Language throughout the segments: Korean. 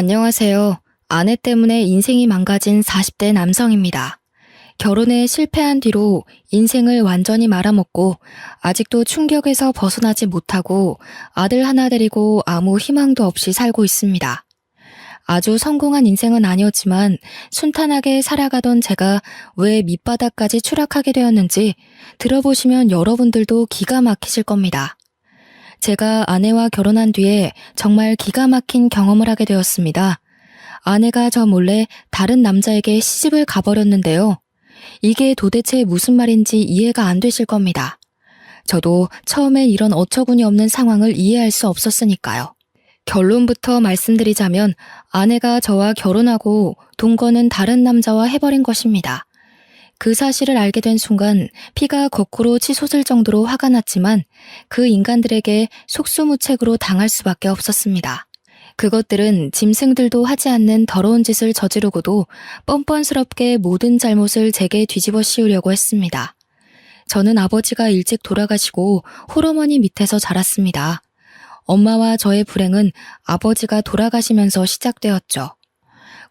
안녕하세요. 아내 때문에 인생이 망가진 40대 남성입니다. 결혼에 실패한 뒤로 인생을 완전히 말아먹고 아직도 충격에서 벗어나지 못하고 아들 하나 데리고 아무 희망도 없이 살고 있습니다. 아주 성공한 인생은 아니었지만 순탄하게 살아가던 제가 왜 밑바닥까지 추락하게 되었는지 들어보시면 여러분들도 기가 막히실 겁니다. 제가 아내와 결혼한 뒤에 정말 기가 막힌 경험을 하게 되었습니다. 아내가 저 몰래 다른 남자에게 시집을 가버렸는데요. 이게 도대체 무슨 말인지 이해가 안 되실 겁니다. 저도 처음엔 이런 어처구니 없는 상황을 이해할 수 없었으니까요. 결론부터 말씀드리자면 아내가 저와 결혼하고 동거는 다른 남자와 해버린 것입니다. 그 사실을 알게 된 순간 피가 거꾸로 치솟을 정도로 화가 났지만 그 인간들에게 속수무책으로 당할 수밖에 없었습니다. 그것들은 짐승들도 하지 않는 더러운 짓을 저지르고도 뻔뻔스럽게 모든 잘못을 제게 뒤집어 씌우려고 했습니다. 저는 아버지가 일찍 돌아가시고 홀어머니 밑에서 자랐습니다. 엄마와 저의 불행은 아버지가 돌아가시면서 시작되었죠.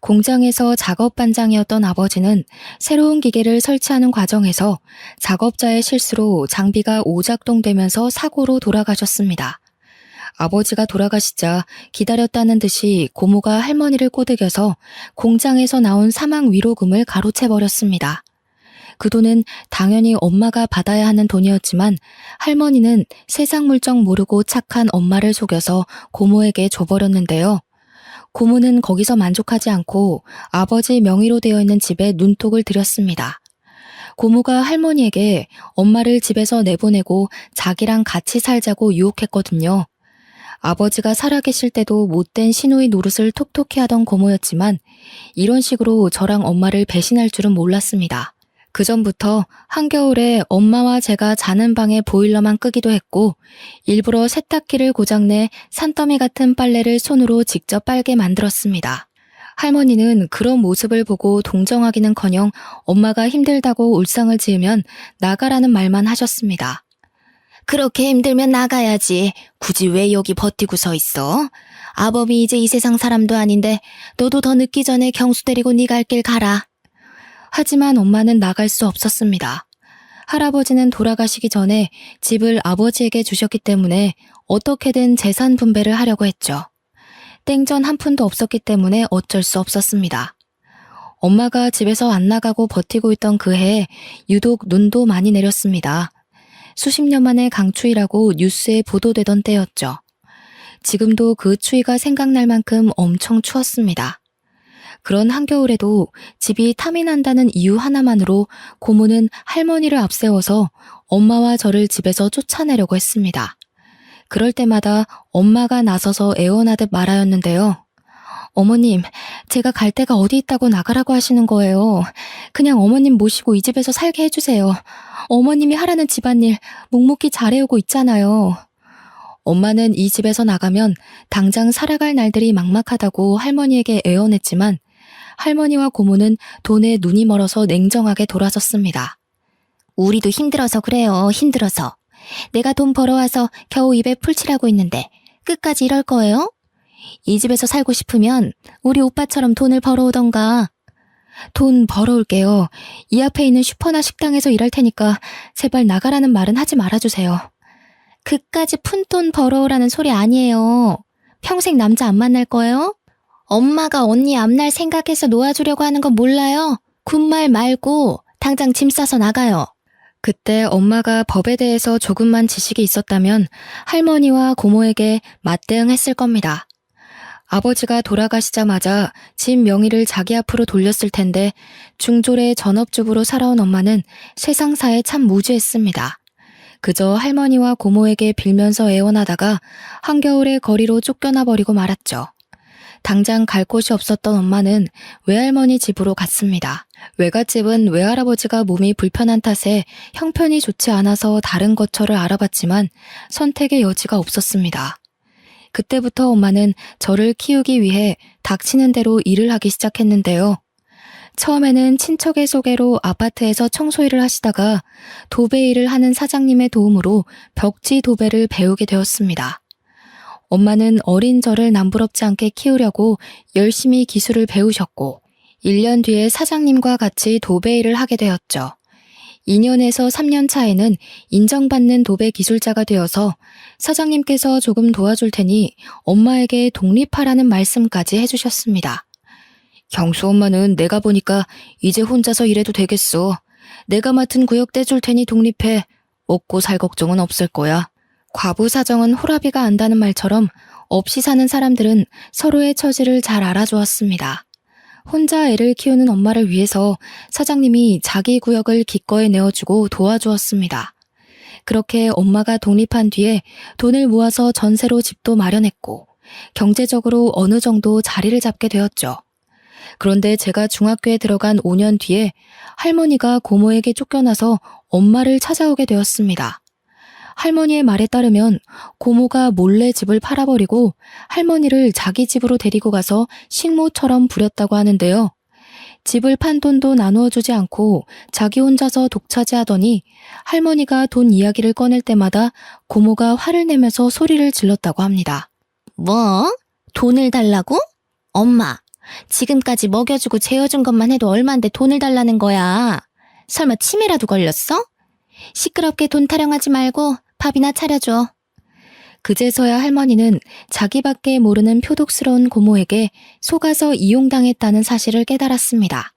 공장에서 작업 반장이었던 아버지는 새로운 기계를 설치하는 과정에서 작업자의 실수로 장비가 오작동되면서 사고로 돌아가셨습니다. 아버지가 돌아가시자 기다렸다는 듯이 고모가 할머니를 꼬드겨서 공장에서 나온 사망 위로금을 가로채버렸습니다. 그 돈은 당연히 엄마가 받아야 하는 돈이었지만 할머니는 세상 물정 모르고 착한 엄마를 속여서 고모에게 줘버렸는데요. 고모는 거기서 만족하지 않고 아버지 명의로 되어 있는 집에 눈독을 들였습니다. 고모가 할머니에게 엄마를 집에서 내보내고 자기랑 같이 살자고 유혹했거든요. 아버지가 살아계실 때도 못된 시누이 노릇을 톡톡히 하던 고모였지만 이런 식으로 저랑 엄마를 배신할 줄은 몰랐습니다. 그 전부터 한겨울에 엄마와 제가 자는 방에 보일러만 끄기도 했고 일부러 세탁기를 고장내 산더미 같은 빨래를 손으로 직접 빨게 만들었습니다. 할머니는 그런 모습을 보고 동정하기는커녕 엄마가 힘들다고 울상을 지으면 나가라는 말만 하셨습니다. 그렇게 힘들면 나가야지. 굳이 왜 여기 버티고 서 있어? 아범이 이제 이 세상 사람도 아닌데 너도 더 늦기 전에 경수 데리고 네 갈 길 가라. 하지만 엄마는 나갈 수 없었습니다. 할아버지는 돌아가시기 전에 집을 아버지에게 주셨기 때문에 어떻게든 재산 분배를 하려고 했죠. 땡전 한 푼도 없었기 때문에 어쩔 수 없었습니다. 엄마가 집에서 안 나가고 버티고 있던 그 해에 유독 눈도 많이 내렸습니다. 수십 년 만에 강추위라고 뉴스에 보도되던 때였죠. 지금도 그 추위가 생각날 만큼 엄청 추웠습니다. 그런 한겨울에도 집이 탐이 난다는 이유 하나만으로 고모는 할머니를 앞세워서 엄마와 저를 집에서 쫓아내려고 했습니다. 그럴 때마다 엄마가 나서서 애원하듯 말하였는데요. 어머님, 제가 갈 데가 어디 있다고 나가라고 하시는 거예요. 그냥 어머님 모시고 이 집에서 살게 해주세요. 어머님이 하라는 집안일 묵묵히 잘해오고 있잖아요. 엄마는 이 집에서 나가면 당장 살아갈 날들이 막막하다고 할머니에게 애원했지만 할머니와 고모는 돈에 눈이 멀어서 냉정하게 돌아섰습니다. 우리도 힘들어서 그래요. 힘들어서. 내가 돈 벌어와서 겨우 입에 풀칠하고 있는데 끝까지 이럴 거예요? 이 집에서 살고 싶으면 우리 오빠처럼 돈을 벌어오던가. 돈 벌어올게요. 이 앞에 있는 슈퍼나 식당에서 일할 테니까 제발 나가라는 말은 하지 말아주세요. 그까지 푼돈 벌어오라는 소리 아니에요. 평생 남자 안 만날 거예요? 엄마가 언니 앞날 생각해서 놓아주려고 하는 건 몰라요? 군말 말고 당장 짐 싸서 나가요. 그때 엄마가 법에 대해서 조금만 지식이 있었다면 할머니와 고모에게 맞대응했을 겁니다. 아버지가 돌아가시자마자 집 명의를 자기 앞으로 돌렸을 텐데 중졸의 전업주부로 살아온 엄마는 세상사에 참 무지했습니다. 그저 할머니와 고모에게 빌면서 애원하다가 한겨울에 거리로 쫓겨나 버리고 말았죠. 당장 갈 곳이 없었던 엄마는 외할머니 집으로 갔습니다. 외갓집은 외할아버지가 몸이 불편한 탓에 형편이 좋지 않아서 다른 거처를 알아봤지만 선택의 여지가 없었습니다. 그때부터 엄마는 저를 키우기 위해 닥치는 대로 일을 하기 시작했는데요. 처음에는 친척의 소개로 아파트에서 청소 일을 하시다가 도배 일을 하는 사장님의 도움으로 벽지 도배를 배우게 되었습니다. 엄마는 어린 저를 남부럽지 않게 키우려고 열심히 기술을 배우셨고 1년 뒤에 사장님과 같이 도배 일을 하게 되었죠. 2년에서 3년 차에는 인정받는 도배 기술자가 되어서 사장님께서 조금 도와줄 테니 엄마에게 독립하라는 말씀까지 해주셨습니다. 경수 엄마는 내가 보니까 이제 혼자서 일해도 되겠어. 내가 맡은 구역 떼줄 테니 독립해. 먹고 살 걱정은 없을 거야. 과부 사정은 호라비가 안다는 말처럼 없이 사는 사람들은 서로의 처지를 잘 알아주었습니다. 혼자 애를 키우는 엄마를 위해서 사장님이 자기 구역을 기꺼이 내어주고 도와주었습니다. 그렇게 엄마가 독립한 뒤에 돈을 모아서 전세로 집도 마련했고 경제적으로 어느 정도 자리를 잡게 되었죠. 그런데 제가 중학교에 들어간 5년 뒤에 할머니가 고모에게 쫓겨나서 엄마를 찾아오게 되었습니다. 할머니의 말에 따르면 고모가 몰래 집을 팔아버리고 할머니를 자기 집으로 데리고 가서 식모처럼 부렸다고 하는데요. 집을 판 돈도 나누어 주지 않고 자기 혼자서 독차지하더니 할머니가 돈 이야기를 꺼낼 때마다 고모가 화를 내면서 소리를 질렀다고 합니다. 뭐? 돈을 달라고? 엄마, 지금까지 먹여주고 재워준 것만 해도 얼만데 돈을 달라는 거야. 설마 치매라도 걸렸어? 시끄럽게 돈 타령하지 말고 밥이나 차려줘. 그제서야 할머니는 자기밖에 모르는 표독스러운 고모에게 속아서 이용당했다는 사실을 깨달았습니다.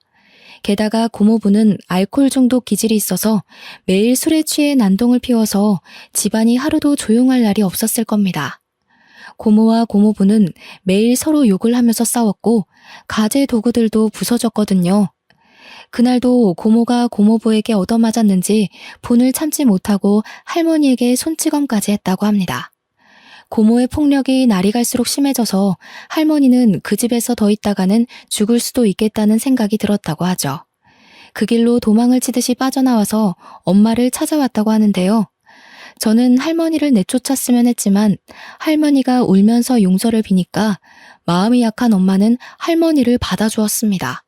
게다가 고모부는 알코올 중독 기질이 있어서 매일 술에 취해 난동을 피워서 집안이 하루도 조용할 날이 없었을 겁니다. 고모와 고모부는 매일 서로 욕을 하면서 싸웠고 가재 도구들도 부서졌거든요. 그날도 고모가 고모부에게 얻어맞았는지 분을 참지 못하고 할머니에게 손찌검까지 했다고 합니다. 고모의 폭력이 날이 갈수록 심해져서 할머니는 그 집에서 더 있다가는 죽을 수도 있겠다는 생각이 들었다고 하죠. 그 길로 도망을 치듯이 빠져나와서 엄마를 찾아왔다고 하는데요. 저는 할머니를 내쫓았으면 했지만 할머니가 울면서 용서를 비니까 마음이 약한 엄마는 할머니를 받아주었습니다.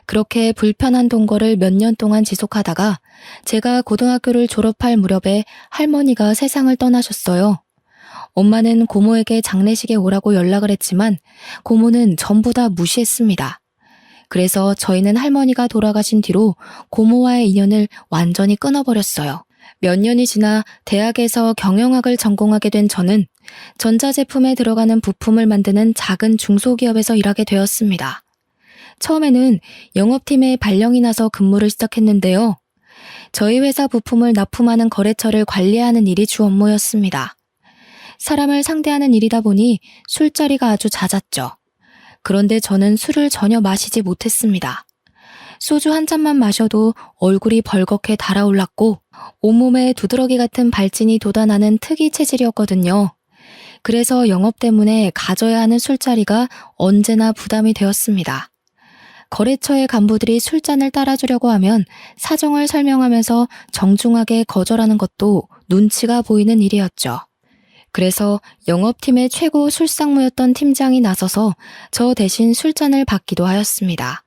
그렇게 불편한 동거를 몇 년 동안 지속하다가 제가 고등학교를 졸업할 무렵에 할머니가 세상을 떠나셨어요. 엄마는 고모에게 장례식에 오라고 연락을 했지만 고모는 전부 다 무시했습니다. 그래서 저희는 할머니가 돌아가신 뒤로 고모와의 인연을 완전히 끊어버렸어요. 몇 년이 지나 대학에서 경영학을 전공하게 된 저는 전자제품에 들어가는 부품을 만드는 작은 중소기업에서 일하게 되었습니다. 처음에는 영업팀에 발령이 나서 근무를 시작했는데요. 저희 회사 부품을 납품하는 거래처를 관리하는 일이 주 업무였습니다. 사람을 상대하는 일이다 보니 술자리가 아주 잦았죠. 그런데 저는 술을 전혀 마시지 못했습니다. 소주 한 잔만 마셔도 얼굴이 벌겋게 달아올랐고 온몸에 두드러기 같은 발진이 돋아나는 특이 체질이었거든요. 그래서 영업 때문에 가져야 하는 술자리가 언제나 부담이 되었습니다. 거래처의 간부들이 술잔을 따라주려고 하면 사정을 설명하면서 정중하게 거절하는 것도 눈치가 보이는 일이었죠. 그래서 영업팀의 최고 술상무였던 팀장이 나서서 저 대신 술잔을 받기도 하였습니다.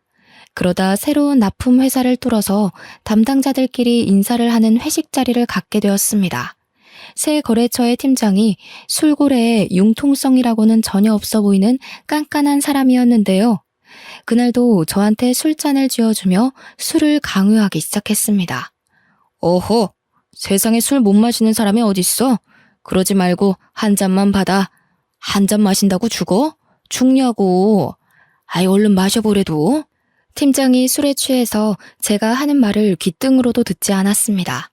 그러다 새로운 납품 회사를 뚫어서 담당자들끼리 인사를 하는 회식 자리를 갖게 되었습니다. 새 거래처의 팀장이 술고래에 융통성이라고는 전혀 없어 보이는 깐깐한 사람이었는데요. 그날도 저한테 술잔을 쥐어주며 술을 강요하기 시작했습니다. 어허, 세상에 술 못 마시는 사람이 어딨어? 그러지 말고 한 잔만 받아. 한 잔 마신다고 죽어? 죽냐고. 아이 얼른 마셔보래도. 팀장이 술에 취해서 제가 하는 말을 귓등으로도 듣지 않았습니다.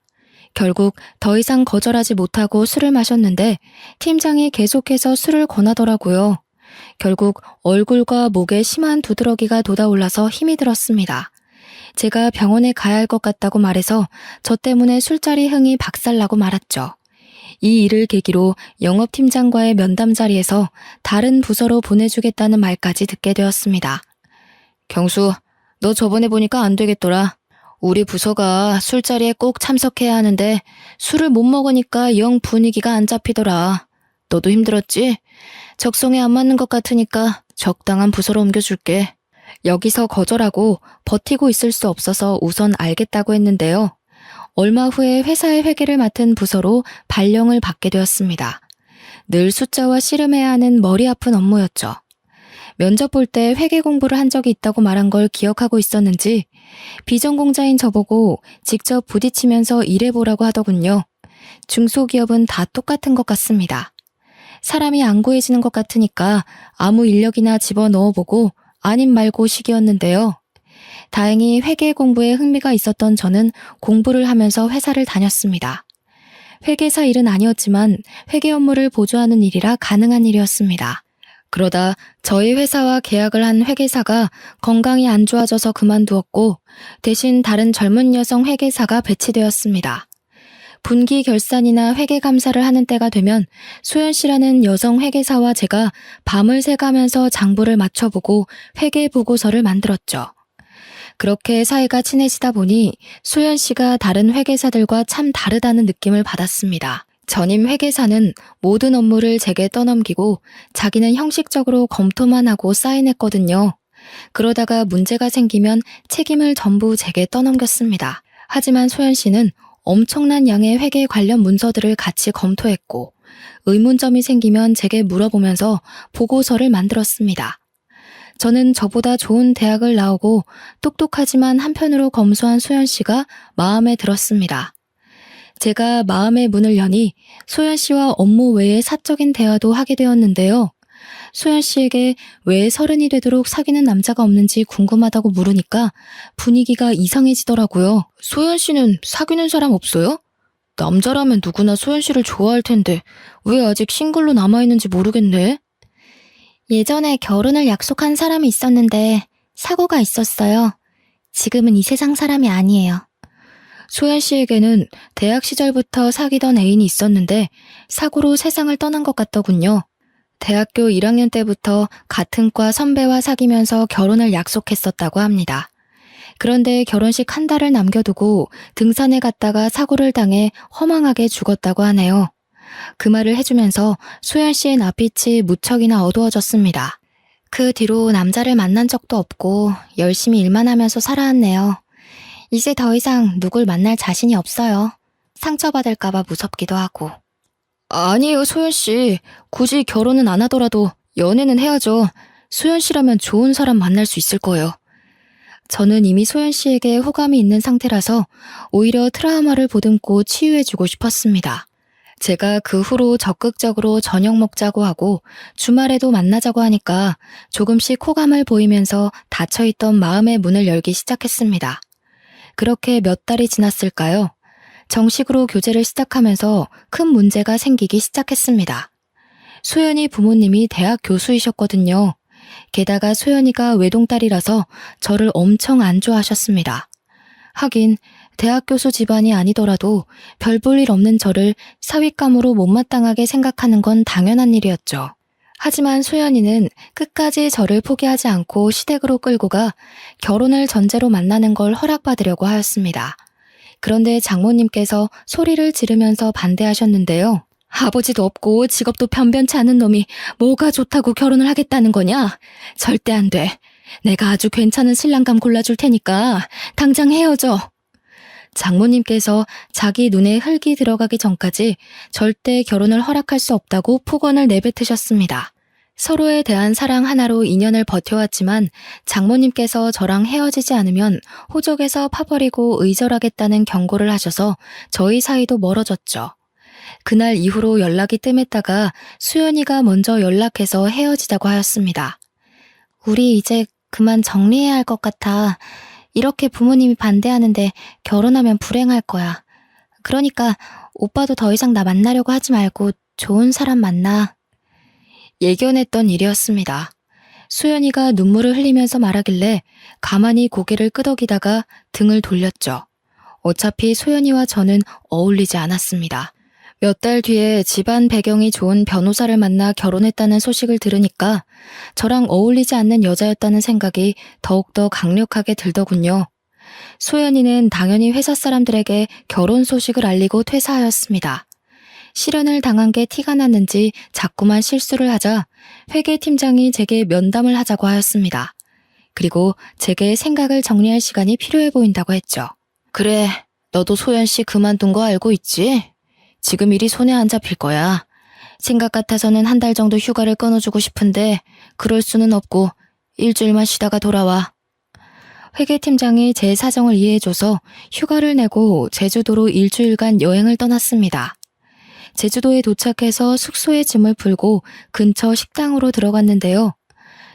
결국 더 이상 거절하지 못하고 술을 마셨는데 팀장이 계속해서 술을 권하더라고요. 결국 얼굴과 목에 심한 두드러기가 돋아올라서 힘이 들었습니다. 제가 병원에 가야 할 것 같다고 말해서 저 때문에 술자리 흥이 박살나고 말았죠. 이 일을 계기로 영업팀장과의 면담 자리에서 다른 부서로 보내주겠다는 말까지 듣게 되었습니다. 경수, 너 저번에 보니까 안 되겠더라. 우리 부서가 술자리에 꼭 참석해야 하는데 술을 못 먹으니까 영 분위기가 안 잡히더라. 너도 힘들었지? 적성에 안 맞는 것 같으니까 적당한 부서로 옮겨줄게. 여기서 거절하고 버티고 있을 수 없어서 우선 알겠다고 했는데요. 얼마 후에 회사의 회계를 맡은 부서로 발령을 받게 되었습니다. 늘 숫자와 씨름해야 하는 머리 아픈 업무였죠. 면접 볼 때 회계 공부를 한 적이 있다고 말한 걸 기억하고 있었는지 비전공자인 저보고 직접 부딪히면서 일해보라고 하더군요. 중소기업은 다 똑같은 것 같습니다. 사람이 안 구해지는 것 같으니까 아무 인력이나 집어넣어보고 아님 말고식이었는데요. 다행히 회계 공부에 흥미가 있었던 저는 공부를 하면서 회사를 다녔습니다. 회계사 일은 아니었지만 회계 업무를 보조하는 일이라 가능한 일이었습니다. 그러다 저희 회사와 계약을 한 회계사가 건강이 안 좋아져서 그만두었고 대신 다른 젊은 여성 회계사가 배치되었습니다. 분기 결산이나 회계 감사를 하는 때가 되면 소연 씨라는 여성 회계사와 제가 밤을 새가면서 장부를 맞춰보고 회계 보고서를 만들었죠. 그렇게 사이가 친해지다 보니 소연 씨가 다른 회계사들과 참 다르다는 느낌을 받았습니다. 전임 회계사는 모든 업무를 제게 떠넘기고 자기는 형식적으로 검토만 하고 사인했거든요. 그러다가 문제가 생기면 책임을 전부 제게 떠넘겼습니다. 하지만 소연 씨는 엄청난 양의 회계 관련 문서들을 같이 검토했고 의문점이 생기면 제게 물어보면서 보고서를 만들었습니다. 저는 저보다 좋은 대학을 나오고 똑똑하지만 한편으로 검소한 소연 씨가 마음에 들었습니다. 제가 마음의 문을 여니 소연 씨와 업무 외에 사적인 대화도 하게 되었는데요. 소연 씨에게 왜 30이 되도록 사귀는 남자가 없는지 궁금하다고 물으니까 분위기가 이상해지더라고요. 소연 씨는 사귀는 사람 없어요? 남자라면 누구나 소연 씨를 좋아할 텐데 왜 아직 싱글로 남아있는지 모르겠네. 예전에 결혼을 약속한 사람이 있었는데 사고가 있었어요. 지금은 이 세상 사람이 아니에요. 소연 씨에게는 대학 시절부터 사귀던 애인이 있었는데 사고로 세상을 떠난 것 같더군요. 대학교 1학년 때부터 같은 과 선배와 사귀면서 결혼을 약속했었다고 합니다. 그런데 결혼식 한 달을 남겨두고 등산에 갔다가 사고를 당해 허망하게 죽었다고 하네요. 그 말을 해주면서 소연 씨의 낯빛이 무척이나 어두워졌습니다. 그 뒤로 남자를 만난 적도 없고 열심히 일만 하면서 살아왔네요. 이제 더 이상 누굴 만날 자신이 없어요. 상처받을까봐 무섭기도 하고. 아니에요, 소연 씨. 굳이 결혼은 안 하더라도 연애는 해야죠. 소연 씨라면 좋은 사람 만날 수 있을 거예요. 저는 이미 소연 씨에게 호감이 있는 상태라서 오히려 트라우마를 보듬고 치유해주고 싶었습니다. 제가 그 후로 적극적으로 저녁 먹자고 하고 주말에도 만나자고 하니까 조금씩 호감을 보이면서 닫혀있던 마음의 문을 열기 시작했습니다. 그렇게 몇 달이 지났을까요? 정식으로 교제를 시작하면서 큰 문제가 생기기 시작했습니다. 소연이 부모님이 대학 교수이셨거든요. 게다가 소연이가 외동딸이라서 저를 엄청 안 좋아하셨습니다. 하긴 대학 교수 집안이 아니더라도 별 볼 일 없는 저를 사윗감으로 못마땅하게 생각하는 건 당연한 일이었죠. 하지만 소연이는 끝까지 저를 포기하지 않고 시댁으로 끌고 가 결혼을 전제로 만나는 걸 허락받으려고 하였습니다. 그런데 장모님께서 소리를 지르면서 반대하셨는데요. 아버지도 없고 직업도 변변치 않은 놈이 뭐가 좋다고 결혼을 하겠다는 거냐? 절대 안 돼. 내가 아주 괜찮은 신랑감 골라줄 테니까 당장 헤어져. 장모님께서 자기 눈에 흙이 들어가기 전까지 절대 결혼을 허락할 수 없다고 폭언을 내뱉으셨습니다. 서로에 대한 사랑 하나로 인연을 버텨왔지만 장모님께서 저랑 헤어지지 않으면 호적에서 파버리고 의절하겠다는 경고를 하셔서 저희 사이도 멀어졌죠. 그날 이후로 연락이 뜸했다가 수연이가 먼저 연락해서 헤어지자고 하였습니다. 우리 이제 그만 정리해야 할 것 같아. 이렇게 부모님이 반대하는데 결혼하면 불행할 거야. 그러니까 오빠도 더 이상 나 만나려고 하지 말고 좋은 사람 만나. 예견했던 일이었습니다. 수연이가 눈물을 흘리면서 말하길래 가만히 고개를 끄덕이다가 등을 돌렸죠. 어차피 소연이와 저는 어울리지 않았습니다. 몇 달 뒤에 집안 배경이 좋은 변호사를 만나 결혼했다는 소식을 들으니까 저랑 어울리지 않는 여자였다는 생각이 더욱더 강력하게 들더군요. 소연이는 당연히 회사 사람들에게 결혼 소식을 알리고 퇴사하였습니다. 실연을 당한 게 티가 났는지 자꾸만 실수를 하자 회계팀장이 제게 면담을 하자고 하였습니다. 그리고 제게 생각을 정리할 시간이 필요해 보인다고 했죠. 그래, 너도 소연 씨 그만둔 거 알고 있지? 지금 일이 손에 안 잡힐 거야. 생각 같아서는 한 달 정도 휴가를 끊어주고 싶은데 그럴 수는 없고 일주일만 쉬다가 돌아와. 회계팀장이 제 사정을 이해해줘서 휴가를 내고 제주도로 일주일간 여행을 떠났습니다. 제주도에 도착해서 숙소에 짐을 풀고 근처 식당으로 들어갔는데요.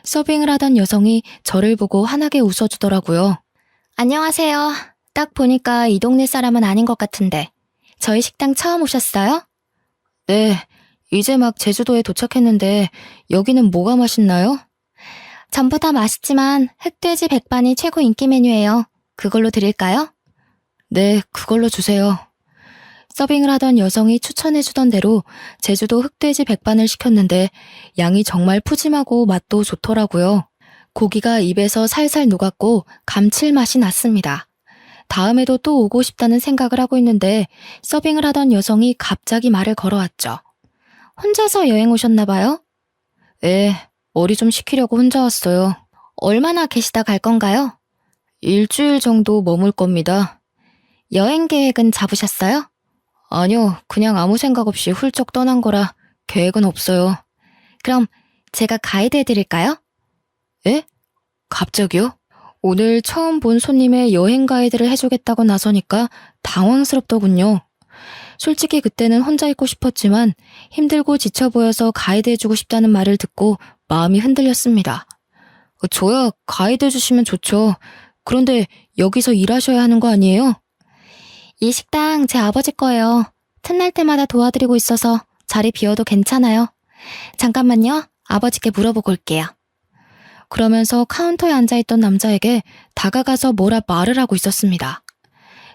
서빙을 하던 여성이 저를 보고 환하게 웃어주더라고요. 안녕하세요. 딱 보니까 이 동네 사람은 아닌 것 같은데. 저희 식당 처음 오셨어요? 네, 이제 막 제주도에 도착했는데 여기는 뭐가 맛있나요? 전부 다 맛있지만 흑돼지 백반이 최고 인기 메뉴예요. 그걸로 드릴까요? 네, 그걸로 주세요. 서빙을 하던 여성이 추천해주던 대로 제주도 흑돼지 백반을 시켰는데 양이 정말 푸짐하고 맛도 좋더라고요. 고기가 입에서 살살 녹았고 감칠맛이 났습니다. 다음에도 또 오고 싶다는 생각을 하고 있는데 서빙을 하던 여성이 갑자기 말을 걸어왔죠. 혼자서 여행 오셨나 봐요? 네, 머리 좀 식히려고 혼자 왔어요. 얼마나 계시다 갈 건가요? 일주일 정도 머물 겁니다. 여행 계획은 잡으셨어요? 아니요, 그냥 아무 생각 없이 훌쩍 떠난 거라 계획은 없어요. 그럼 제가 가이드 해드릴까요? 예? 갑자기요? 오늘 처음 본 손님의 여행 가이드를 해주겠다고 나서니까 당황스럽더군요. 솔직히 그때는 혼자 있고 싶었지만 힘들고 지쳐 보여서 가이드 해주고 싶다는 말을 듣고 마음이 흔들렸습니다. 저야 가이드 해주시면 좋죠. 그런데 여기서 일하셔야 하는 거 아니에요? 이 식당 제 아버지 거예요. 틈날 때마다 도와드리고 있어서 자리 비어도 괜찮아요. 잠깐만요. 아버지께 물어보고 올게요. 그러면서 카운터에 앉아있던 남자에게 다가가서 뭐라 말을 하고 있었습니다.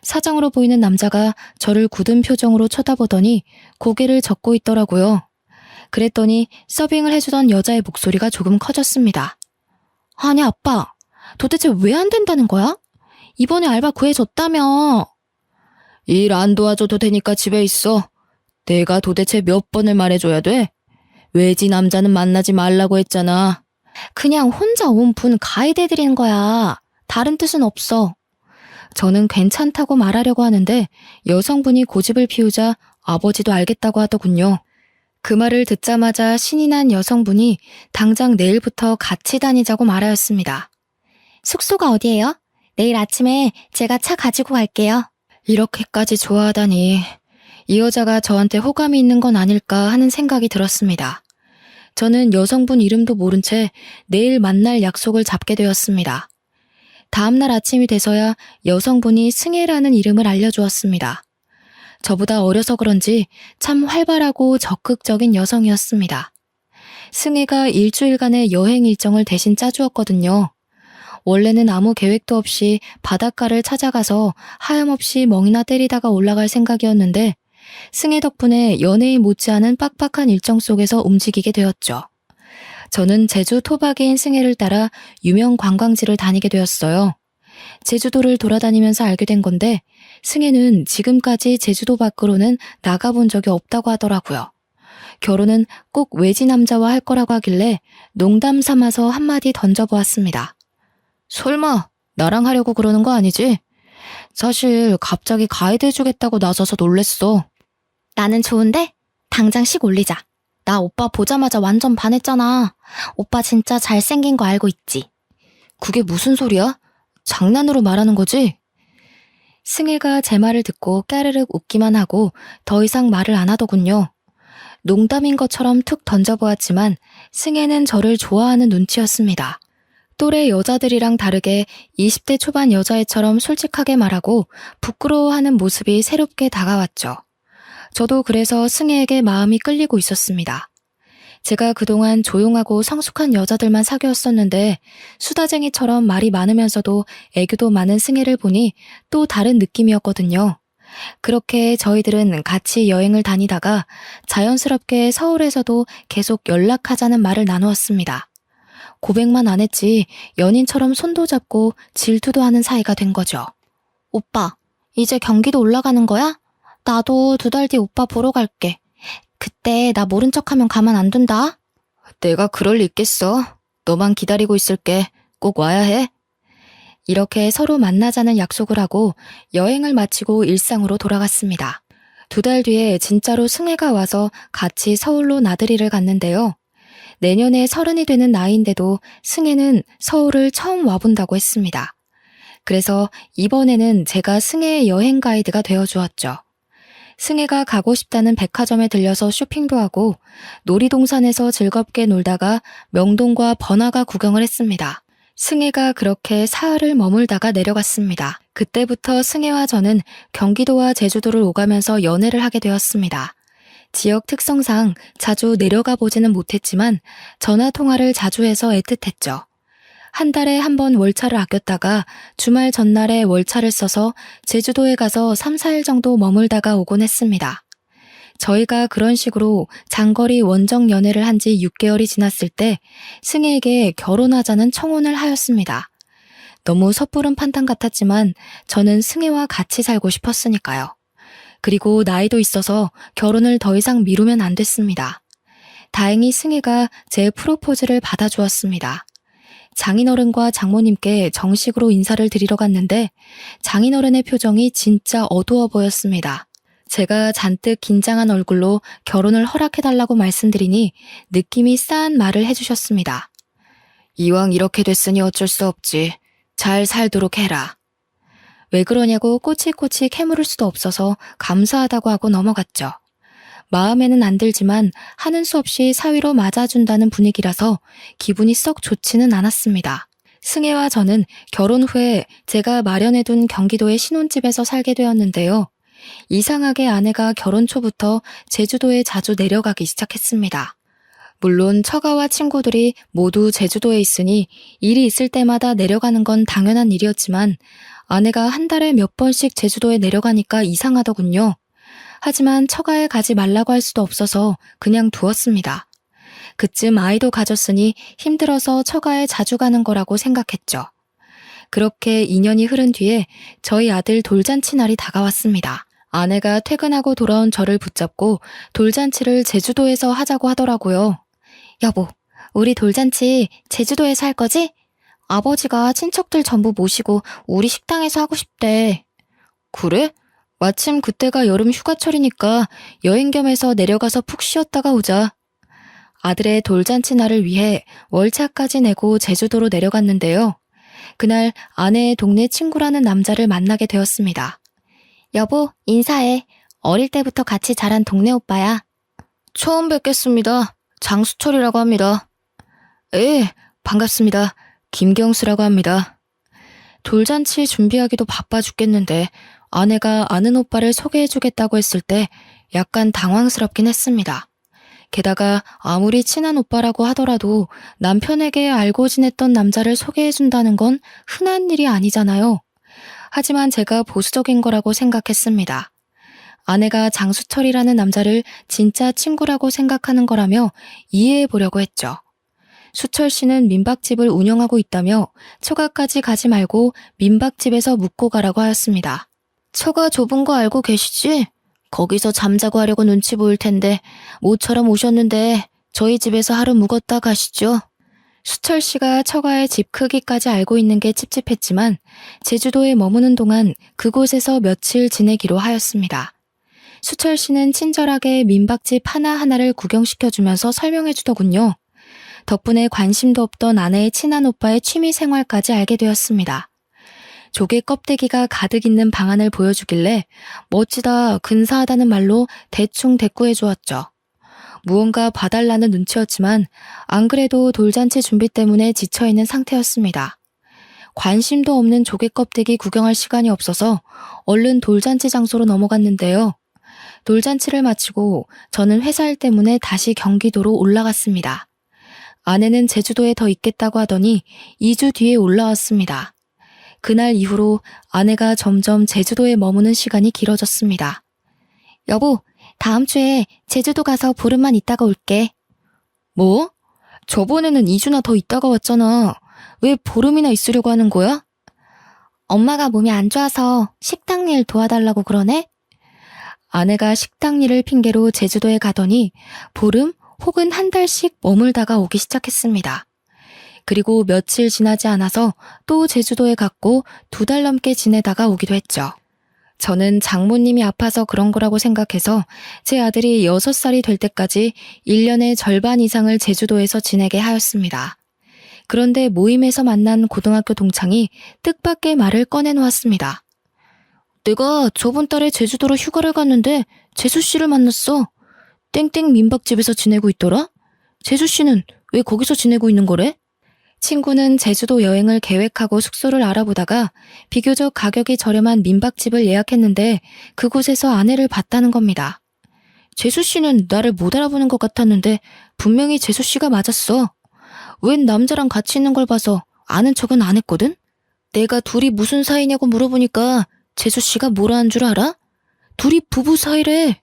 사장으로 보이는 남자가 저를 굳은 표정으로 쳐다보더니 고개를 젓고 있더라고요. 그랬더니 서빙을 해주던 여자의 목소리가 조금 커졌습니다. 아니 아빠, 도대체 왜 안 된다는 거야? 이번에 알바 구해줬다며. 일 안 도와줘도 되니까 집에 있어. 내가 도대체 몇 번을 말해줘야 돼? 외지 남자는 만나지 말라고 했잖아. 그냥 혼자 온 분 가이드 해드리는 거야. 다른 뜻은 없어. 저는 괜찮다고 말하려고 하는데 여성분이 고집을 피우자 아버지도 알겠다고 하더군요. 그 말을 듣자마자 신이 난 여성분이 당장 내일부터 같이 다니자고 말하였습니다. 숙소가 어디예요? 내일 아침에 제가 차 가지고 갈게요. 이렇게까지 좋아하다니 이 여자가 저한테 호감이 있는 건 아닐까 하는 생각이 들었습니다. 저는 여성분 이름도 모른 채 내일 만날 약속을 잡게 되었습니다. 다음날 아침이 돼서야 여성분이 승혜라는 이름을 알려주었습니다. 저보다 어려서 그런지 참 활발하고 적극적인 여성이었습니다. 승혜가 일주일간의 여행 일정을 대신 짜주었거든요. 원래는 아무 계획도 없이 바닷가를 찾아가서 하염없이 멍이나 때리다가 올라갈 생각이었는데 승혜 덕분에 연예인 못지않은 빡빡한 일정 속에서 움직이게 되었죠. 저는 제주 토박이인 승혜를 따라 유명 관광지를 다니게 되었어요. 제주도를 돌아다니면서 알게 된 건데 승혜는 지금까지 제주도 밖으로는 나가본 적이 없다고 하더라고요. 결혼은 꼭 외지 남자와 할 거라고 하길래 농담 삼아서 한마디 던져보았습니다. 설마 나랑 하려고 그러는 거 아니지? 사실 갑자기 가이드 해주겠다고 나서서 놀랬어. 나는 좋은데? 당장 식 올리자. 나 오빠 보자마자 완전 반했잖아. 오빠 진짜 잘생긴 거 알고 있지? 그게 무슨 소리야? 장난으로 말하는 거지? 승혜가 제 말을 듣고 까르륵 웃기만 하고 더 이상 말을 안 하더군요. 농담인 것처럼 툭 던져보았지만 승혜는 저를 좋아하는 눈치였습니다. 또래 여자들이랑 다르게 20대 초반 여자애처럼 솔직하게 말하고 부끄러워하는 모습이 새롭게 다가왔죠. 저도 그래서 승혜에게 마음이 끌리고 있었습니다. 제가 그동안 조용하고 성숙한 여자들만 사귀었었는데 수다쟁이처럼 말이 많으면서도 애교도 많은 승혜를 보니 또 다른 느낌이었거든요. 그렇게 저희들은 같이 여행을 다니다가 자연스럽게 서울에서도 계속 연락하자는 말을 나누었습니다. 고백만 안 했지 연인처럼 손도 잡고 질투도 하는 사이가 된 거죠. 오빠, 이제 경기도 올라가는 거야? 나도 2달 뒤 오빠 보러 갈게. 그때 나 모른 척하면 가만 안 둔다. 내가 그럴 리 있겠어. 너만 기다리고 있을게. 꼭 와야 해. 이렇게 서로 만나자는 약속을 하고 여행을 마치고 일상으로 돌아갔습니다. 2달 뒤에 진짜로 승혜가 와서 같이 서울로 나들이를 갔는데요. 내년에 30이 되는 나이인데도 승혜는 서울을 처음 와본다고 했습니다. 그래서 이번에는 제가 승혜의 여행 가이드가 되어주었죠. 승혜가 가고 싶다는 백화점에 들려서 쇼핑도 하고 놀이동산에서 즐겁게 놀다가 명동과 번화가 구경을 했습니다. 승혜가 그렇게 사흘을 머물다가 내려갔습니다. 그때부터 승혜와 저는 경기도와 제주도를 오가면서 연애를 하게 되었습니다. 지역 특성상 자주 내려가 보지는 못했지만 전화 통화를 자주 해서 애틋했죠. 한 달에 한 번 월차를 아꼈다가 주말 전날에 월차를 써서 제주도에 가서 3, 4일 정도 머물다가 오곤 했습니다. 저희가 그런 식으로 장거리 원정 연애를 한 지 6개월이 지났을 때 승혜에게 결혼하자는 청혼을 하였습니다. 너무 섣부른 판단 같았지만 저는 승혜와 같이 살고 싶었으니까요. 그리고 나이도 있어서 결혼을 더 이상 미루면 안 됐습니다. 다행히 승혜가 제 프로포즈를 받아주었습니다. 장인어른과 장모님께 정식으로 인사를 드리러 갔는데 장인어른의 표정이 진짜 어두워 보였습니다. 제가 잔뜩 긴장한 얼굴로 결혼을 허락해달라고 말씀드리니 느낌이 싸한 말을 해주셨습니다. 이왕 이렇게 됐으니 어쩔 수 없지. 잘 살도록 해라. 왜 그러냐고 꼬치꼬치 캐물을 수도 없어서 감사하다고 하고 넘어갔죠. 마음에는 안 들지만 하는 수 없이 사위로 맞아준다는 분위기라서 기분이 썩 좋지는 않았습니다. 승혜와 저는 결혼 후에 제가 마련해둔 경기도의 신혼집에서 살게 되었는데요. 이상하게 아내가 결혼 초부터 제주도에 자주 내려가기 시작했습니다. 물론 처가와 친구들이 모두 제주도에 있으니 일이 있을 때마다 내려가는 건 당연한 일이었지만 아내가 한 달에 몇 번씩 제주도에 내려가니까 이상하더군요. 하지만 처가에 가지 말라고 할 수도 없어서 그냥 두었습니다. 그쯤 아이도 가졌으니 힘들어서 처가에 자주 가는 거라고 생각했죠. 그렇게 2년이 흐른 뒤에 저희 아들 돌잔치 날이 다가왔습니다. 아내가 퇴근하고 돌아온 저를 붙잡고 돌잔치를 제주도에서 하자고 하더라고요. 여보, 우리 돌잔치 제주도에서 할 거지? 아버지가 친척들 전부 모시고 우리 식당에서 하고 싶대. 그래? 마침 그때가 여름 휴가철이니까 여행 겸해서 내려가서 푹 쉬었다가 오자. 아들의 돌잔치 날을 위해 월차까지 내고 제주도로 내려갔는데요. 그날 아내의 동네 친구라는 남자를 만나게 되었습니다. 여보, 인사해. 어릴 때부터 같이 자란 동네 오빠야. 처음 뵙겠습니다. 장수철이라고 합니다. 예, 반갑습니다. 김경수라고 합니다. 돌잔치 준비하기도 바빠 죽겠는데 아내가 아는 오빠를 소개해주겠다고 했을 때 약간 당황스럽긴 했습니다. 게다가 아무리 친한 오빠라고 하더라도 남편에게 알고 지냈던 남자를 소개해준다는 건 흔한 일이 아니잖아요. 하지만 제가 보수적인 거라고 생각했습니다. 아내가 장수철이라는 남자를 진짜 친구라고 생각하는 거라며 이해해 보려고 했죠. 수철 씨는 민박집을 운영하고 있다며 처가까지 가지 말고 민박집에서 묵고 가라고 하였습니다. 처가 좁은 거 알고 계시지? 거기서 잠자고 하려고 눈치 보일 텐데 모처럼 오셨는데 저희 집에서 하루 묵었다 가시죠. 수철 씨가 처가의 집 크기까지 알고 있는 게 찝찝했지만 제주도에 머무는 동안 그곳에서 며칠 지내기로 하였습니다. 수철 씨는 친절하게 민박집 하나하나를 구경시켜주면서 설명해주더군요. 덕분에 관심도 없던 아내의 친한 오빠의 취미 생활까지 알게 되었습니다. 조개 껍데기가 가득 있는 방안을 보여주길래 멋지다, 근사하다는 말로 대충 대꾸해 주었죠. 무언가 봐달라는 눈치였지만 안 그래도 돌잔치 준비 때문에 지쳐있는 상태였습니다. 관심도 없는 조개 껍데기 구경할 시간이 없어서 얼른 돌잔치 장소로 넘어갔는데요. 돌잔치를 마치고 저는 회사 일 때문에 다시 경기도로 올라갔습니다. 아내는 제주도에 더 있겠다고 하더니 2주 뒤에 올라왔습니다. 그날 이후로 아내가 점점 제주도에 머무는 시간이 길어졌습니다. 여보, 다음 주에 제주도 가서 보름만 있다가 올게. 뭐? 저번에는 2주나 더 있다가 왔잖아. 왜 보름이나 있으려고 하는 거야? 엄마가 몸이 안 좋아서 식당 일 도와달라고 그러네? 아내가 식당 일을 핑계로 제주도에 가더니 보름 혹은 한 달씩 머물다가 오기 시작했습니다. 그리고 며칠 지나지 않아서 또 제주도에 갔고 2달 넘게 지내다가 오기도 했죠. 저는 장모님이 아파서 그런 거라고 생각해서 제 아들이 6살이 될 때까지 1년의 절반 이상을 제주도에서 지내게 하였습니다. 그런데 모임에서 만난 고등학교 동창이 뜻밖의 말을 꺼내놓았습니다. 내가 저번 달에 제주도로 휴가를 갔는데 재수 씨를 만났어. 땡땡 민박집에서 지내고 있더라? 재수 씨는 왜 거기서 지내고 있는 거래? 친구는 제주도 여행을 계획하고 숙소를 알아보다가 비교적 가격이 저렴한 민박집을 예약했는데 그곳에서 아내를 봤다는 겁니다. 재수 씨는 나를 못 알아보는 것 같았는데 분명히 재수 씨가 맞았어. 웬 남자랑 같이 있는 걸 봐서 아는 척은 안 했거든? 내가 둘이 무슨 사이냐고 물어보니까 재수 씨가 뭐라 한 줄 알아? 둘이 부부 사이래.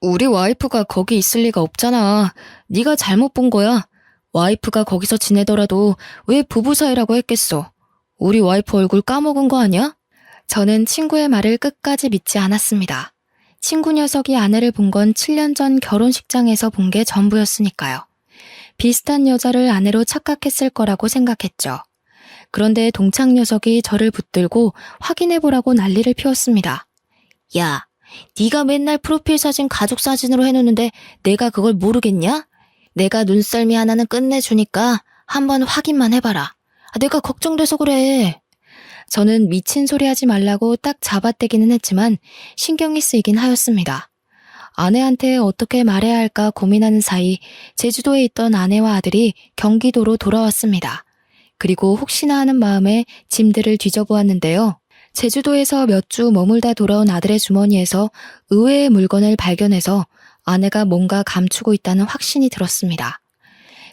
우리 와이프가 거기 있을 리가 없잖아. 네가 잘못 본 거야. 와이프가 거기서 지내더라도 왜 부부 사이라고 했겠어. 우리 와이프 얼굴 까먹은 거 아니야? 저는 친구의 말을 끝까지 믿지 않았습니다. 친구 녀석이 아내를 본 건 7년 전 결혼식장에서 본 게 전부였으니까요. 비슷한 여자를 아내로 착각했을 거라고 생각했죠. 그런데 동창 녀석이 저를 붙들고 확인해보라고 난리를 피웠습니다. 야, 네가 맨날 프로필 사진 가족 사진으로 해놓는데 내가 그걸 모르겠냐? 내가 눈썰미 하나는 끝내주니까 한번 확인만 해봐라. 내가 걱정돼서 그래. 저는 미친 소리 하지 말라고 딱 잡아떼기는 했지만 신경이 쓰이긴 하였습니다. 아내한테 어떻게 말해야 할까 고민하는 사이 제주도에 있던 아내와 아들이 경기도로 돌아왔습니다. 그리고 혹시나 하는 마음에 짐들을 뒤져보았는데요. 제주도에서 몇 주 머물다 돌아온 아들의 주머니에서 의외의 물건을 발견해서 아내가 뭔가 감추고 있다는 확신이 들었습니다.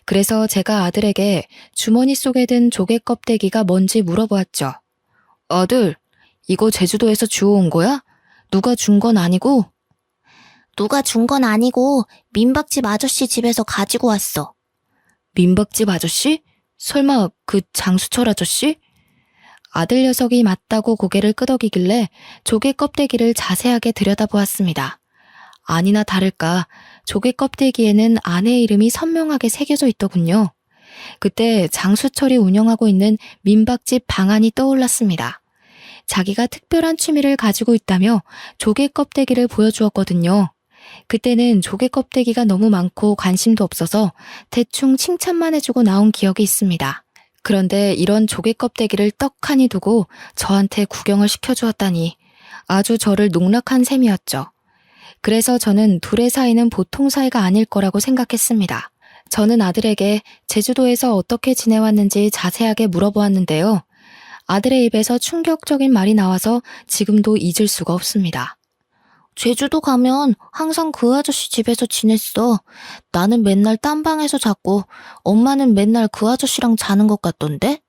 그래서 제가 아들에게 주머니 속에 든 조개 껍데기가 뭔지 물어보았죠. 아들, 이거 제주도에서 주워온 거야? 누가 준 건 아니고? 누가 준 건 아니고 민박집 아저씨 집에서 가지고 왔어. 민박집 아저씨? 설마 그 장수철 아저씨? 아들 녀석이 맞다고 고개를 끄덕이길래 조개 껍데기를 자세하게 들여다보았습니다. 아니나 다를까 조개 껍데기에는 아내의 이름이 선명하게 새겨져 있더군요. 그때 장수철이 운영하고 있는 민박집 방안이 떠올랐습니다. 자기가 특별한 취미를 가지고 있다며 조개 껍데기를 보여주었거든요. 그때는 조개 껍데기가 너무 많고 관심도 없어서 대충 칭찬만 해주고 나온 기억이 있습니다. 그런데 이런 조개 껍데기를 떡하니 두고 저한테 구경을 시켜주었다니 아주 저를 농락한 셈이었죠. 그래서 저는 둘의 사이는 보통 사이가 아닐 거라고 생각했습니다. 저는 아들에게 제주도에서 어떻게 지내왔는지 자세하게 물어보았는데요. 아들의 입에서 충격적인 말이 나와서 지금도 잊을 수가 없습니다. 제주도 가면 항상 그 아저씨 집에서 지냈어. 나는 맨날 딴 방에서 잤고 엄마는 맨날 그 아저씨랑 자는 것 같던데?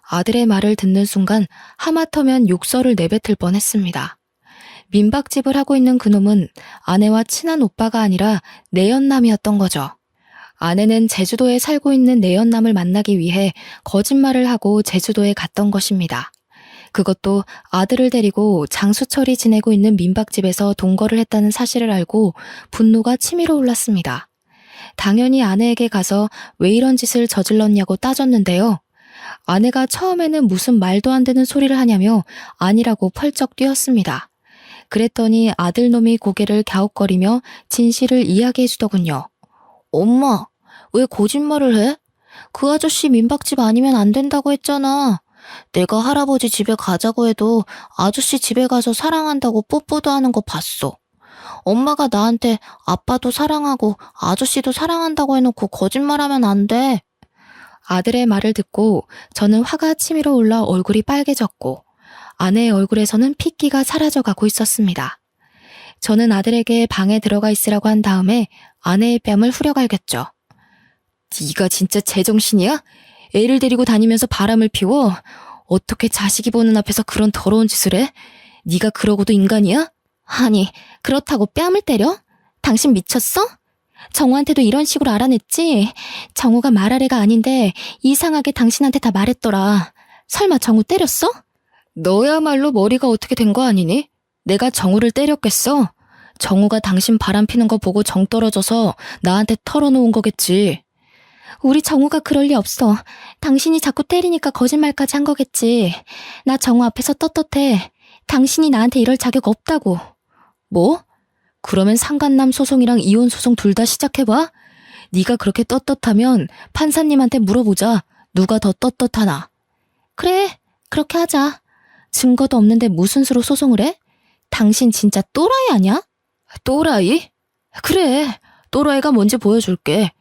아들의 말을 듣는 순간 하마터면 욕설을 내뱉을 뻔했습니다. 민박집을 하고 있는 그놈은 아내와 친한 오빠가 아니라 내연남이었던 거죠. 아내는 제주도에 살고 있는 내연남을 만나기 위해 거짓말을 하고 제주도에 갔던 것입니다. 그것도 아들을 데리고 장수철이 지내고 있는 민박집에서 동거를 했다는 사실을 알고 분노가 치밀어 올랐습니다. 당연히 아내에게 가서 왜 이런 짓을 저질렀냐고 따졌는데요. 아내가 처음에는 무슨 말도 안 되는 소리를 하냐며 아니라고 펄쩍 뛰었습니다. 그랬더니 아들놈이 고개를 갸웃거리며 진실을 이야기해 주더군요. 엄마, 왜 거짓말을 해? 그 아저씨 민박집 아니면 안 된다고 했잖아. 내가 할아버지 집에 가자고 해도 아저씨 집에 가서 사랑한다고 뽀뽀도 하는 거 봤어. 엄마가 나한테 아빠도 사랑하고 아저씨도 사랑한다고 해놓고 거짓말하면 안 돼. 아들의 말을 듣고 저는 화가 치밀어 올라 얼굴이 빨개졌고 아내의 얼굴에서는 핏기가 사라져가고 있었습니다. 저는 아들에게 방에 들어가 있으라고 한 다음에 아내의 뺨을 후려갈겼죠. 네가 진짜 제정신이야? 애를 데리고 다니면서 바람을 피워? 어떻게 자식이 보는 앞에서 그런 더러운 짓을 해? 네가 그러고도 인간이야? 아니, 그렇다고 뺨을 때려? 당신 미쳤어? 정우한테도 이런 식으로 알아냈지? 정우가 말할 애가 아닌데 이상하게 당신한테 다 말했더라. 설마 정우 때렸어? 너야말로 머리가 어떻게 된 거 아니니? 내가 정우를 때렸겠어? 정우가 당신 바람 피는 거 보고 정 떨어져서 나한테 털어놓은 거겠지. 우리 정우가 그럴 리 없어. 당신이 자꾸 때리니까 거짓말까지 한 거겠지. 나 정우 앞에서 떳떳해. 당신이 나한테 이럴 자격 없다고. 뭐? 그러면 상간남 소송이랑 이혼 소송 둘 다 시작해봐? 네가 그렇게 떳떳하면 판사님한테 물어보자. 누가 더 떳떳하나? 그래, 그렇게 하자. 증거도 없는데 무슨 수로 소송을 해? 당신 진짜 또라이 아니야? 또라이? 그래, 또라이가 뭔지 보여줄게.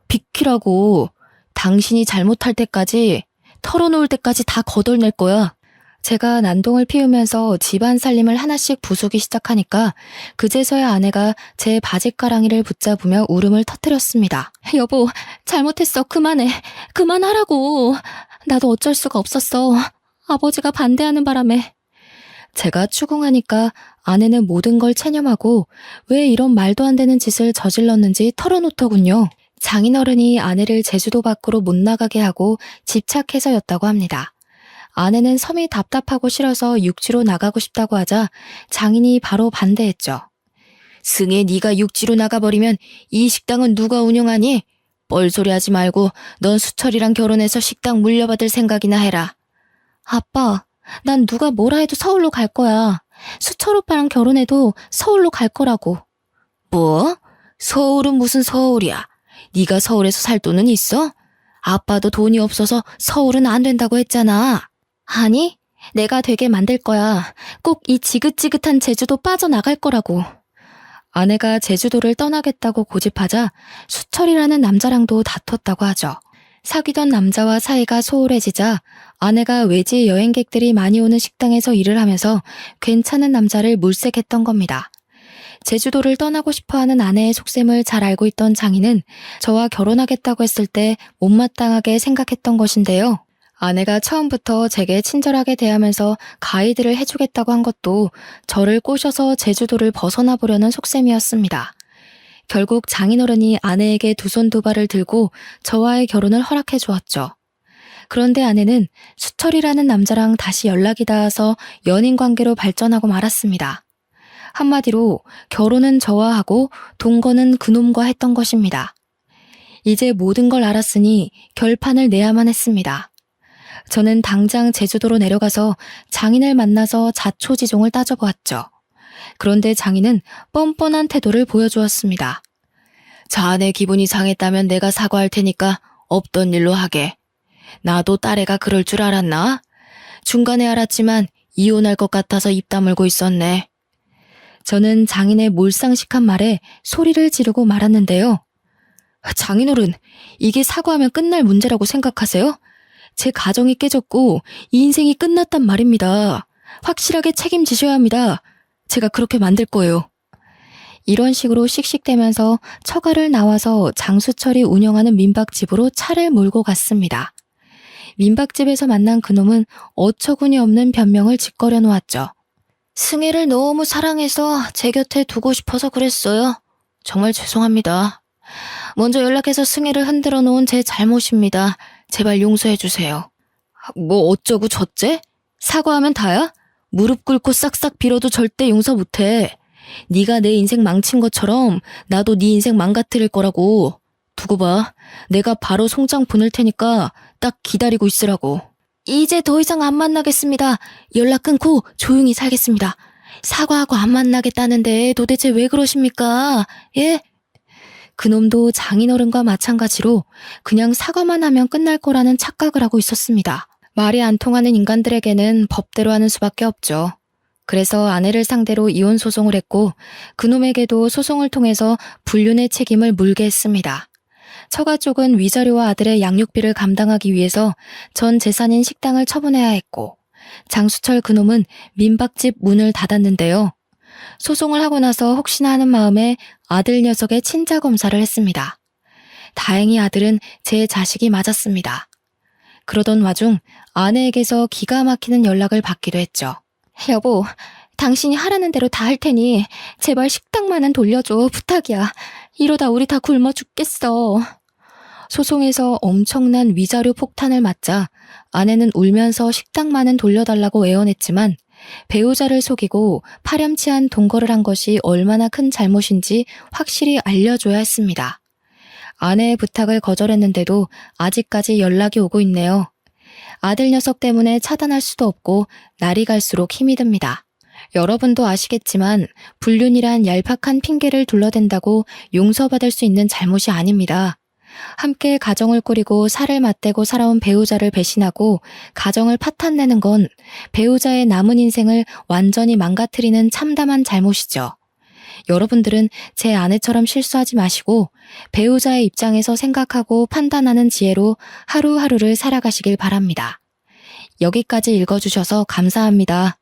비키라고. 당신이 잘못할 때까지, 털어놓을 때까지 다 거덜낼 거야. 제가 난동을 피우면서 집안 살림을 하나씩 부수기 시작하니까 그제서야 아내가 제 바짓가랑이를 붙잡으며 울음을 터뜨렸습니다. 여보, 잘못했어. 그만해. 그만하라고. 나도 어쩔 수가 없었어. 아버지가 반대하는 바람에. 제가 추궁하니까 아내는 모든 걸 체념하고 왜 이런 말도 안 되는 짓을 저질렀는지 털어놓더군요. 장인어른이 아내를 제주도 밖으로 못 나가게 하고 집착해서였다고 합니다. 아내는 섬이 답답하고 싫어서 육지로 나가고 싶다고 하자 장인이 바로 반대했죠. 승혜, 네가 육지로 나가버리면 이 식당은 누가 운영하니? 뻘소리 하지 말고 넌 수철이랑 결혼해서 식당 물려받을 생각이나 해라. 아빠, 난 누가 뭐라 해도 서울로 갈 거야. 수철 오빠랑 결혼해도 서울로 갈 거라고. 뭐? 서울은 무슨 서울이야? 네가 서울에서 살 돈은 있어? 아빠도 돈이 없어서 서울은 안 된다고 했잖아. 아니, 내가 되게 만들 거야. 꼭 이 지긋지긋한 제주도 빠져나갈 거라고. 아내가 제주도를 떠나겠다고 고집하자 수철이라는 남자랑도 다퉜다고 하죠. 사귀던 남자와 사이가 소홀해지자 아내가 외지 여행객들이 많이 오는 식당에서 일을 하면서 괜찮은 남자를 물색했던 겁니다. 제주도를 떠나고 싶어하는 아내의 속셈을 잘 알고 있던 장인은 저와 결혼하겠다고 했을 때 못마땅하게 생각했던 것인데요. 아내가 처음부터 제게 친절하게 대하면서 가이드를 해주겠다고 한 것도 저를 꼬셔서 제주도를 벗어나 보려는 속셈이었습니다. 결국 장인어른이 아내에게 두 손 두 발을 들고 저와의 결혼을 허락해 주었죠. 그런데 아내는 수철이라는 남자랑 다시 연락이 닿아서 연인 관계로 발전하고 말았습니다. 한마디로 결혼은 저와 하고 동거는 그놈과 했던 것입니다. 이제 모든 걸 알았으니 결판을 내야만 했습니다. 저는 당장 제주도로 내려가서 장인을 만나서 자초지종을 따져보았죠. 그런데 장인은 뻔뻔한 태도를 보여주었습니다. 자네 기분이 상했다면 내가 사과할 테니까 없던 일로 하게. 나도 딸애가 그럴 줄 알았나? 중간에 알았지만 이혼할 것 같아서 입 다물고 있었네. 저는 장인의 몰상식한 말에 소리를 지르고 말았는데요. 장인어른, 이게 사과하면 끝날 문제라고 생각하세요? 제 가정이 깨졌고 이 인생이 끝났단 말입니다. 확실하게 책임지셔야 합니다. 제가 그렇게 만들 거예요. 이런 식으로 씩씩대면서 처가를 나와서 장수철이 운영하는 민박집으로 차를 몰고 갔습니다. 민박집에서 만난 그놈은 어처구니 없는 변명을 짓거려 놓았죠. 승혜를 너무 사랑해서 제 곁에 두고 싶어서 그랬어요. 정말 죄송합니다. 먼저 연락해서 승혜를 흔들어 놓은 제 잘못입니다. 제발 용서해 주세요. 뭐 어쩌고 저째? 사과하면 다야? 무릎 꿇고 싹싹 빌어도 절대 용서 못해. 네가 내 인생 망친 것처럼 나도 네 인생 망가뜨릴 거라고. 두고 봐. 내가 바로 송장 보낼 테니까 딱 기다리고 있으라고. 이제 더 이상 안 만나겠습니다. 연락 끊고 조용히 살겠습니다. 사과하고 안 만나겠다는데 도대체 왜 그러십니까? 예? 그놈도 장인어른과 마찬가지로 그냥 사과만 하면 끝날 거라는 착각을 하고 있었습니다. 말이 안 통하는 인간들에게는 법대로 하는 수밖에 없죠. 그래서 아내를 상대로 이혼 소송을 했고 그놈에게도 소송을 통해서 불륜의 책임을 물게 했습니다. 처가 쪽은 위자료와 아들의 양육비를 감당하기 위해서 전 재산인 식당을 처분해야 했고 장수철 그놈은 민박집 문을 닫았는데요. 소송을 하고 나서 혹시나 하는 마음에 아들 녀석의 친자 검사를 했습니다. 다행히 아들은 제 자식이 맞았습니다. 그러던 와중 아내에게서 기가 막히는 연락을 받기도 했죠. 여보, 당신이 하라는 대로 다 할 테니 제발 식당만은 돌려줘. 부탁이야. 이러다 우리 다 굶어 죽겠어. 소송에서 엄청난 위자료 폭탄을 맞자 아내는 울면서 식당만은 돌려달라고 애원했지만 배우자를 속이고 파렴치한 동거를 한 것이 얼마나 큰 잘못인지 확실히 알려줘야 했습니다. 아내의 부탁을 거절했는데도 아직까지 연락이 오고 있네요. 아들 녀석 때문에 차단할 수도 없고 날이 갈수록 힘이 듭니다. 여러분도 아시겠지만 불륜이란 얄팍한 핑계를 둘러댄다고 용서받을 수 있는 잘못이 아닙니다. 함께 가정을 꾸리고 살을 맞대고 살아온 배우자를 배신하고 가정을 파탄내는 건 배우자의 남은 인생을 완전히 망가뜨리는 참담한 잘못이죠. 여러분들은 제 아내처럼 실수하지 마시고 배우자의 입장에서 생각하고 판단하는 지혜로 하루하루를 살아가시길 바랍니다. 여기까지 읽어주셔서 감사합니다.